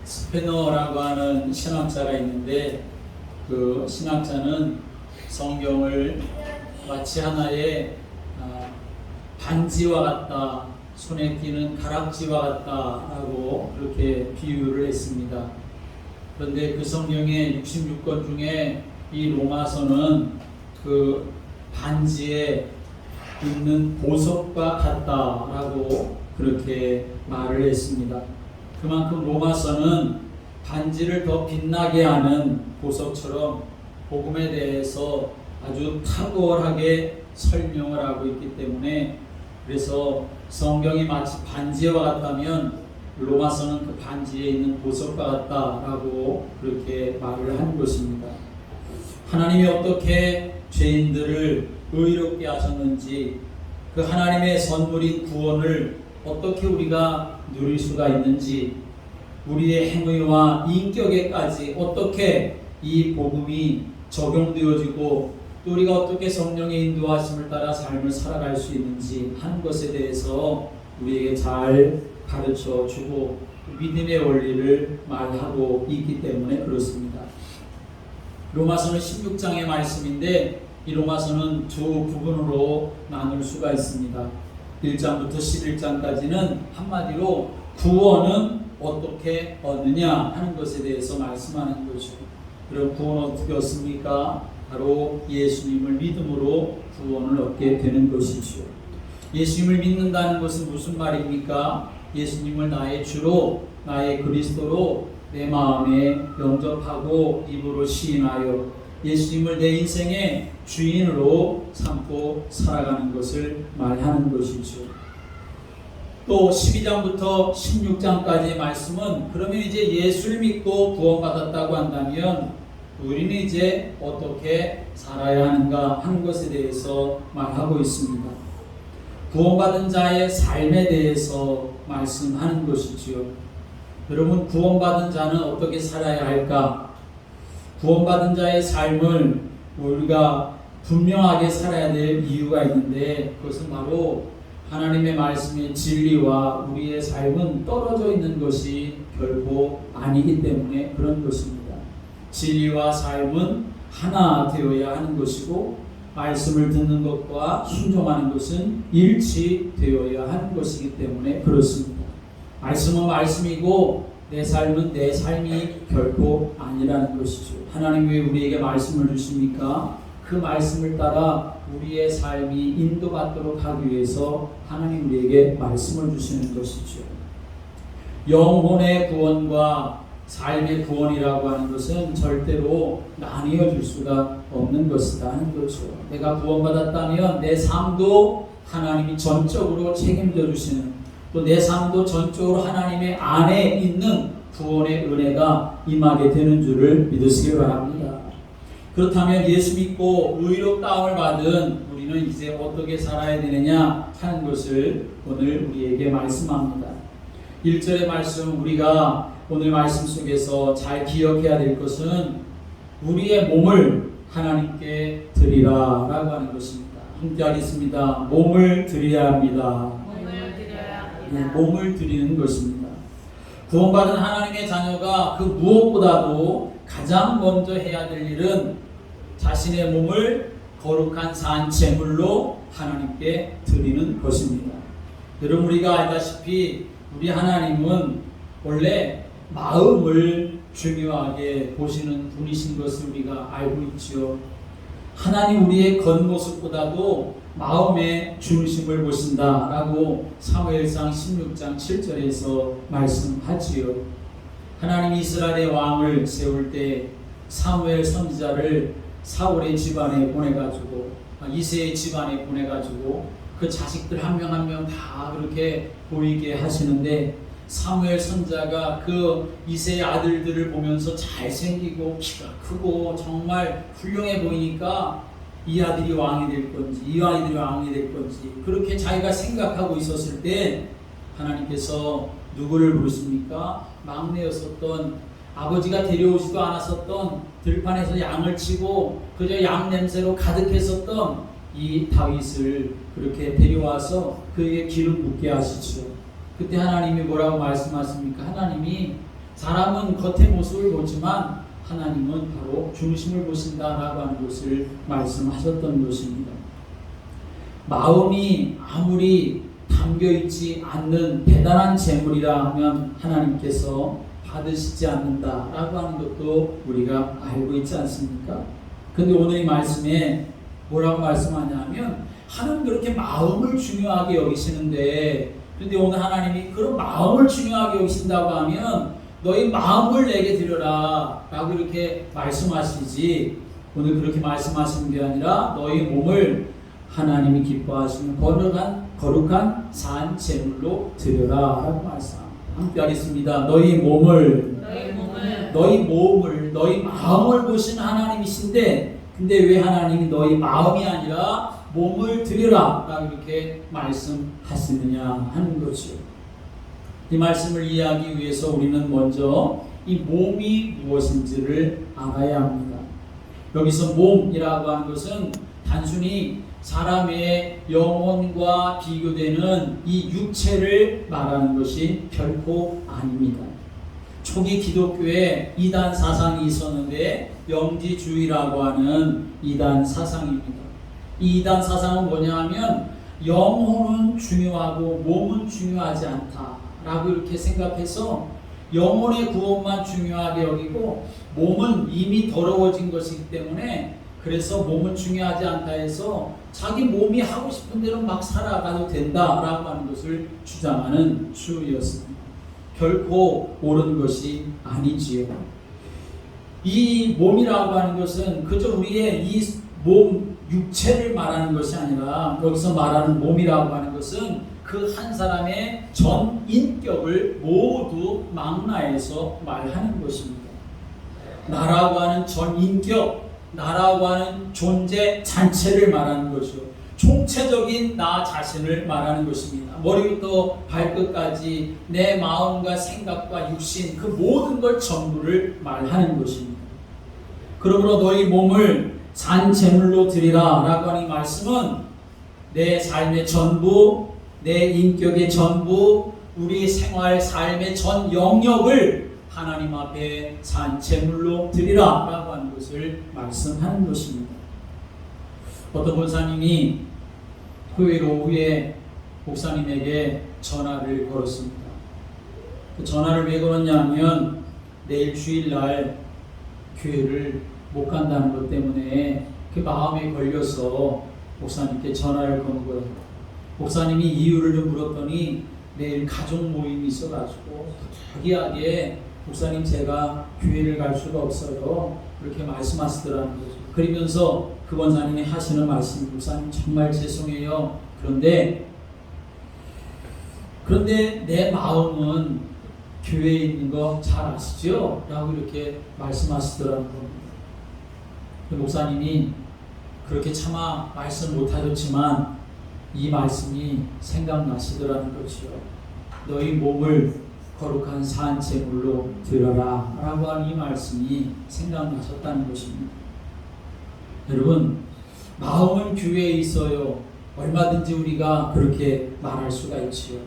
스페너라고 하는 신학자가 있는데 그 신학자는 성경을 마치 하나의 반지와 같다, 손에 끼는 가락지와 같다라고 그렇게 비유를 했습니다. 그런데 그 성경의 66권 중에 이 로마서는 그 반지에 있는 보석과 같다라고 그렇게 말을 했습니다. 그만큼 로마서는 반지를 더 빛나게 하는 보석처럼 복음에 대해서 아주 탁월하게 설명을 하고 있기 때문에, 그래서 성경이 마치 반지와 같다면 로마서는 그 반지에 있는 보석과 같다라고 그렇게 말을 한 것입니다. 하나님이 어떻게 죄인들을 의롭게 하셨는지, 그 하나님의 선물인 구원을 어떻게 우리가 누릴 수가 있는지, 우리의 행위와 인격에까지 어떻게 이 복음이 적용되어지고 또 우리가 어떻게 성령의 인도하심을 따라 삶을 살아갈 수 있는지 하는 것에 대해서 우리에게 잘 가르쳐 주고 믿음의 원리를 말하고 있기 때문에 그렇습니다. 로마서는 16장의 말씀인데 이 로마서는 두 부분으로 나눌 수가 있습니다. 1장부터 11장까지는 한마디로 구원은 어떻게 얻느냐 하는 것에 대해서 말씀하는 거죠. 그럼 구원은 어떻게 얻습니까? 바로 예수님을 믿음으로 구원을 얻게 되는 것이죠. 예수님을 믿는다는 것은 무슨 말입니까? 예수님을 나의 주로, 나의 그리스도로 내 마음에 영접하고 입으로 시인하여 예수님을 내 인생의 주인으로 삼고 살아가는 것을 말하는 것이죠. 또 12장부터 16장까지의 말씀은 그러면 이제 예수를 믿고 구원받았다고 한다면 우리는 이제 어떻게 살아야 하는가 하는 것에 대해서 말하고 있습니다. 구원받은 자의 삶에 대해서 말씀하는 것이지요. 여러분, 구원받은 자는 어떻게 살아야 할까? 구원받은 자의 삶을 우리가 분명하게 살아야 될 이유가 있는데, 그것은 바로 하나님의 말씀의 진리와 우리의 삶은 떨어져 있는 것이 결코 아니기 때문에 그런 것입니다. 진리와 삶은 하나 되어야 하는 것이고, 말씀을 듣는 것과 순종하는 것은 일치되어야 하는 것이기 때문에 그렇습니다. 말씀은 말씀이고 내 삶은 내 삶이 결코 아니라는 것이죠. 하나님 왜 우리에게 말씀을 주십니까? 그 말씀을 따라 우리의 삶이 인도받도록 하기 위해서 하나님 우리에게 말씀을 주시는 것이죠. 영혼의 구원과 삶의 구원이라고 하는 것은 절대로 나뉘어 줄 수가 없는 것이다 하는 거죠. 내가 구원받았다면 내 삶도 하나님이 전적으로 책임져 주시는, 또 내 삶도 전적으로 하나님의 안에 있는 구원의 은혜가 임하게 되는 줄을 믿으시길 바랍니다. 그렇다면 예수 믿고 의롭다함을 받은 우리는 이제 어떻게 살아야 되느냐 하는 것을 오늘 우리에게 말씀합니다. 1절의 말씀, 우리가 오늘 말씀 속에서 잘 기억해야 될 것은 우리의 몸을 하나님께 드리라 라고 하는 것입니다. 함께 하겠습니다. 몸을 드려야 합니다. 몸을 드리는 것입니다. 구원받은 하나님의 자녀가 그 무엇보다도 가장 먼저 해야 될 일은 자신의 몸을 거룩한 산 제물로 하나님께 드리는 것입니다. 여러분, 우리가 알다시피 우리 하나님은 원래 마음을 중요하게 보시는 분이신 것을 우리가 알고 있지요. 하나님 우리의 겉모습보다도 마음의 중심을 보신다라고 사무엘상 16장 7절에서 말씀하지요. 하나님이 이스라엘의 왕을 세울 때 사무엘 선지자를 사울의 집안에 보내가지고, 이새의 집안에 보내가지고 그 자식들 한 명 한 명 다 그렇게 보이게 하시는데, 사무엘 선지자가 그 이새의 아들들을 보면서 잘생기고 키가 크고 정말 훌륭해 보이니까 이 아들이 왕이 될 건지 이 아이들이 왕이 될 건지 그렇게 자기가 생각하고 있었을 때 하나님께서 누구를 부르십니까? 막내였었던, 아버지가 데려오지도 않았었던, 들판에서 양을 치고 그저 양 냄새로 가득했었던 이 다윗을 그렇게 데려와서 그에게 기름 붓게 하시죠. 그때 하나님이 뭐라고 말씀하십니까? 하나님이 사람은 겉의 모습을 보지만 하나님은 바로 중심을 보신다라고 하는 것을 말씀하셨던 것입니다. 마음이 아무리 담겨있지 않는 대단한 재물이라 하면 하나님께서 받으시지 않는다라고 하는 것도 우리가 알고 있지 않습니까? 근데 오늘 이 말씀에 뭐라고 말씀하냐면 하나님 그렇게 마음을 중요하게 여기시는데, 근데 오늘 하나님이 그런 마음을 중요하게 여기신다고 하면 너희 마음을 내게 드려라 라고 이렇게 말씀하시지, 오늘 그렇게 말씀하시는 게 아니라 너희 몸을 하나님이 기뻐하시는 거룩한 산 제물로 드려라 라고 말씀합니다. 함께 하겠습니다. 너희 마음을 너희 마음을 보신 하나님이신데, 근데 왜 하나님이 너희 마음이 아니라 몸을 드리라 라고 이렇게 말씀하시느냐 하는 거죠. 이 말씀을 이해하기 위해서 우리는 먼저 이 몸이 무엇인지를 알아야 합니다. 여기서 몸이라고 하는 것은 단순히 사람의 영혼과 비교되는 이 육체를 말하는 것이 결코 아닙니다. 초기 기독교에 이단 사상이 있었는데 영지주의라고 하는 이단 사상입니다. 이 이단 사상은 뭐냐 하면 영혼은 중요하고 몸은 중요하지 않다라고 이렇게 생각해서 영혼의 구원만 중요하게 여기고 몸은 이미 더러워진 것이기 때문에 그래서 몸은 중요하지 않다 해서 자기 몸이 하고 싶은 대로 막 살아가도 된다라고 하는 것을 주장하는 주의였습니다. 결코 옳은 것이 아니지요. 이 몸이라고 하는 것은 그저 우리의 이 몸 육체를 말하는 것이 아니라 여기서 말하는 몸이라고 하는 것은 그 한 사람의 전 인격을 모두 망라해서 말하는 것입니다. 나라고 하는 전 인격, 나라고 하는 존재 전체를 말하는 것이요, 총체적인 나 자신을 말하는 것입니다. 머리부터 발끝까지 내 마음과 생각과 육신 그 모든 걸 전부를 말하는 것입니다. 그러므로 너희 몸을 산 제물로 드리라 라고 하는 이 말씀은 내 삶의 전부, 내 인격의 전부, 우리 생활 삶의 전 영역을 하나님 앞에 산 제물로 드리라 라고 하는 것을 말씀하는 것입니다. 어떤 권사님이 토요일 오후에 목사님에게 전화를 걸었습니다. 그 전화를 왜 걸었냐면 내일 주일날 교회를 못 간다는 것 때문에 그 마음에 걸려서 목사님께 전화를 거는 거예요. 목사님이 이유를 좀 물었더니 내일 가족 모임이 있어가지고 특이하게 목사님 제가 교회를 갈 수가 없어요 그렇게 말씀하시더라는 거죠. 그러면서 그 권사님이 하시는 말씀이 목사님 정말 죄송해요. 그런데 내 마음은 교회에 있는 거 잘 아시죠? 라고 이렇게 말씀하시더라는 겁니다. 목사님이 그렇게 차마 말씀 못하셨지만 이 말씀이 생각나시더라는 거지요. 너희 몸을 거룩한 산 제물로 드려라 라고 하는 이 말씀이 생각나셨다는 것입니다. 여러분, 마음은 교회에 있어요. 얼마든지 우리가 그렇게 말할 수가 있지요.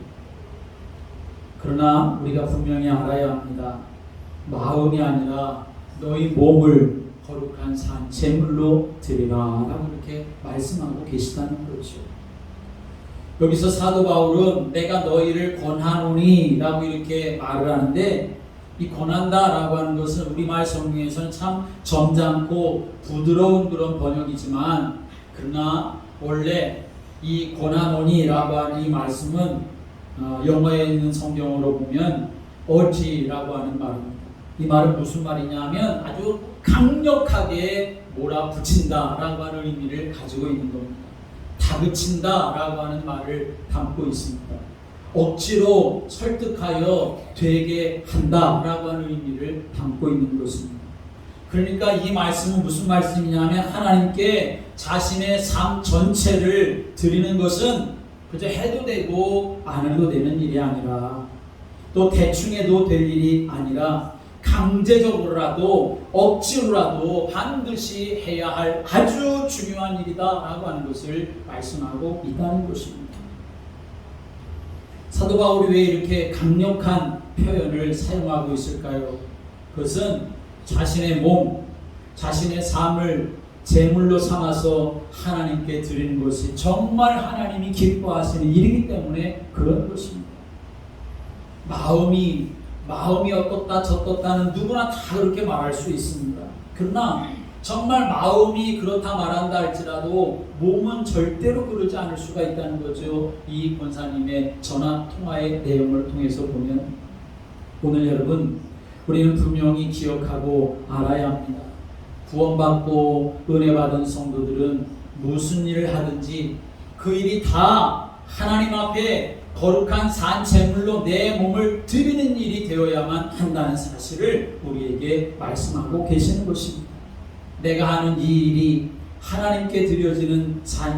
그러나 우리가 분명히 알아야 합니다. 마음이 아니라 너희 몸을 거룩한 산 제물로 드리라 라고 이렇게 말씀하고 계시다는 거죠. 여기서 사도 바울은 내가 너희를 권하노니 라고 이렇게 말을 하는데, 이 권한다 라고 하는 것은 우리말 성경에서는 참 점잖고 부드러운 그런 번역이지만, 그러나 원래 이 권하노니 라고 하는 이 말씀은 영어에 있는 성경으로 보면 urge라고 하는 말입니다. 이 말은 무슨 말이냐 하면 아주 강력하게 몰아붙인다 라고 하는 의미를 가지고 있는 겁니다. 다그친다 라고 하는 말을 담고 있습니다. 억지로 설득하여 되게 한다 라고 하는 의미를 담고 있는 것입니다. 그러니까 이 말씀은 무슨 말씀이냐면 하나님께 자신의 삶 전체를 드리는 것은 그저 해도 되고 안 해도 되는 일이 아니라, 또 대충 해도 될 일이 아니라 강제적으로라도 억지로라도 반드시 해야 할 아주 중요한 일이다 라고 하는 것을 말씀하고 있다는 것입니다. 사도 바울이 왜 이렇게 강력한 표현을 사용하고 있을까요? 그것은 자신의 몸, 자신의 삶을 제물로 삼아서 하나님께 드리는 것이 정말 하나님이 기뻐하시는 일이기 때문에 그런 것입니다. 마음이 어떻다 저떻다는 누구나 다 그렇게 말할 수 있습니다. 그러나 정말 마음이 그렇다 말한다 할지라도 몸은 절대로 그러지 않을 수가 있다는 거죠. 이 권사님의 전화 통화의 내용을 통해서 보면 오늘 여러분 우리는 분명히 기억하고 알아야 합니다. 구원받고 은혜 받은 성도들은 무슨 일을 하든지 그 일이 다 하나님 앞에 거룩한 산 제물로 내 몸을 드리는 일이 되어야만 한다는 사실을 우리에게 말씀하고 계시는 것입니다. 내가 하는 이 일이 하나님께 드려지는 산